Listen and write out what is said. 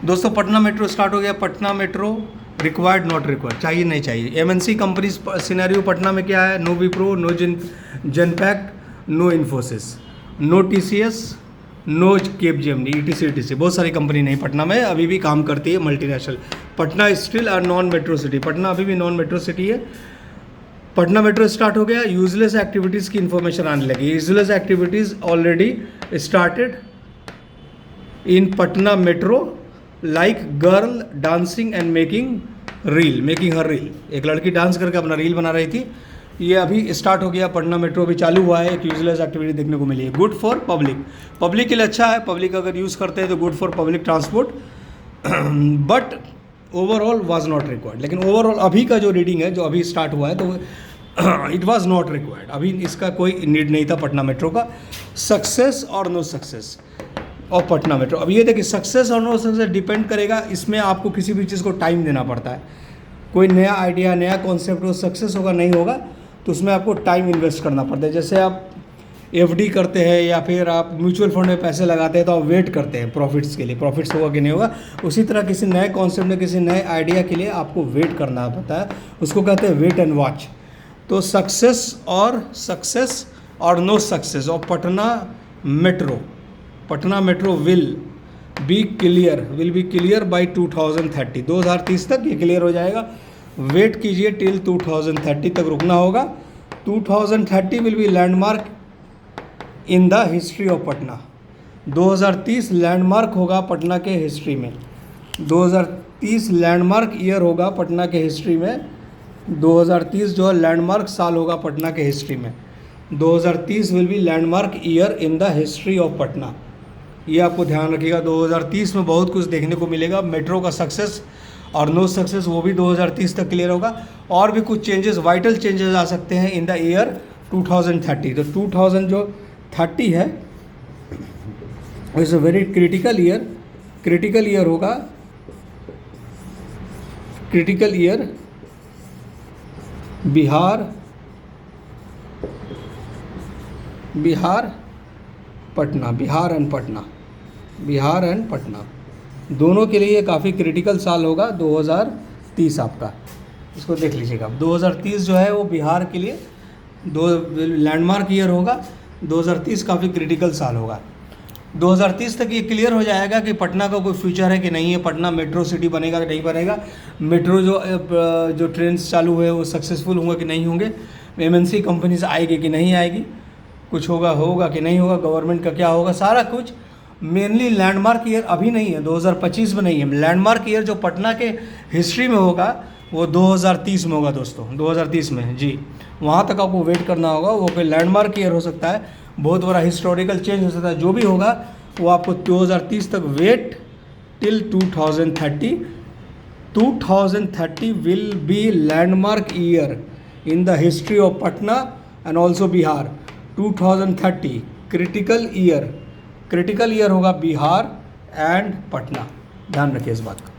दोस्तों Patna metro start हो गया। Patna metro required not required, चाहिए नहीं चाहिए। एमएनसी कंपनीज सिनेरियो पटना में क्या है? No Wipro, no Genpact, no Infosys, no TCS, no Capgemini, ETC बहुत सारी कंपनी नहीं पटना में अभी भी काम करती है multinational. Patna still are non metro city, Patna अभी भी नॉन मेट्रो सिटी है। पटना मेट्रो स्टार्ट हो गया, यूजलेस एक्टिविटीज़ की इन्फॉर्मेशन आने लगी। Useless activities already started in Patna metro, like girl dancing and making her reel. एक लड़की डांस करके अपना रील बना रही थी, ये अभी स्टार्ट हो गया। पटना मेट्रो अभी चालू हुआ है, एक यूजलेस एक्टिविटी देखने को मिली है। गुड फॉर पब्लिक के लिए अच्छा है, पब्लिक अगर यूज़ करते हैं तो good for public transport, but overall was not required. लेकिन ओवरऑल अभी का जो रीडिंग है, जो अभी स्टार्ट हुआ है, तो इट वाज नॉट रिक्वायर्ड। अभी इसका कोई नीड नहीं था पटना मेट्रो का। सक्सेस और नो सक्सेस और पटना मेट्रो, अब ये देखिए सक्सेस और नो सक्सेस डिपेंड करेगा, इसमें आपको किसी भी चीज़ को टाइम देना पड़ता है। कोई नया आइडिया, नया कॉन्सेप्ट हो, सक्सेस होगा नहीं होगा तो उसमें आपको टाइम इन्वेस्ट करना पड़ता है। जैसे आप एफडी करते हैं या फिर आप म्यूचुअल फंड में पैसे लगाते हैं तो आप वेट करते हैं प्रॉफिट्स के लिए, प्रॉफिट्स होगा कि नहीं होगा। उसी तरह किसी नए कॉन्सेप्ट में, किसी नए आइडिया के लिए आपको वेट करना पड़ता है, उसको कहते हैं वेट एंड वॉच। तो सक्सेस और नो सक्सेस और Patna metro will be clear by 2030, 2030 तक ये क्लियर हो जाएगा। वेट कीजिए टिल 2030 तक रुकना होगा। 2030 will be landmark in the history of Patna. 2030 landmark होगा पटना के हिस्ट्री में। 2030 लैंडमार्क ईयर होगा पटना के हिस्ट्री में। 2030 जो है लैंडमार्क साल होगा पटना के हिस्ट्री में। 2030 will be landmark year in the history of Patna. ये आपको ध्यान रखिएगा। 2030 में बहुत कुछ देखने को मिलेगा। मेट्रो का सक्सेस और नो सक्सेस वो भी 2030 तक क्लियर होगा। और भी कुछ चेंजेस, वाइटल चेंजेस आ सकते हैं इन द ईयर 2030। तो 2030 है, it's a very critical year होगा। Critical year Bihar and Patna दोनों के लिए काफ़ी क्रिटिकल साल होगा 2030 आपका। इसको देख लीजिएगा। 2030 जो है वो बिहार के लिए लैंडमार्क ईयर होगा। 2030 काफ़ी क्रिटिकल साल होगा। 2030 तक ये क्लियर हो जाएगा कि पटना का कोई फ्यूचर है कि नहीं है, पटना मेट्रो सिटी बनेगा कि नहीं बनेगा, मेट्रो जो ट्रेन चालू है वो सक्सेसफुल होंगे कि नहीं होंगे, एमएनसी कंपनीज आएगी कि नहीं आएगी, कुछ होगा कि नहीं होगा, गवर्नमेंट का क्या होगा, सारा कुछ। मेनली लैंडमार्क ईयर अभी नहीं है, 2025 में नहीं है। लैंडमार्क ईयर जो पटना के हिस्ट्री में होगा वो 2030 में होगा दोस्तों, 2030 में जी। वहाँ तक आपको वेट करना होगा। वो कोई लैंडमार्क ईयर हो सकता है, बहुत बड़ा हिस्टोरिकल चेंज हो सकता है, जो भी होगा वो आपको 2030 तक wait till 2030। 2030 will be landmark year in the history of Patna and also Bihar. 2030 critical year होगा बिहार एंड पटना। ध्यान रखिए इस बात का।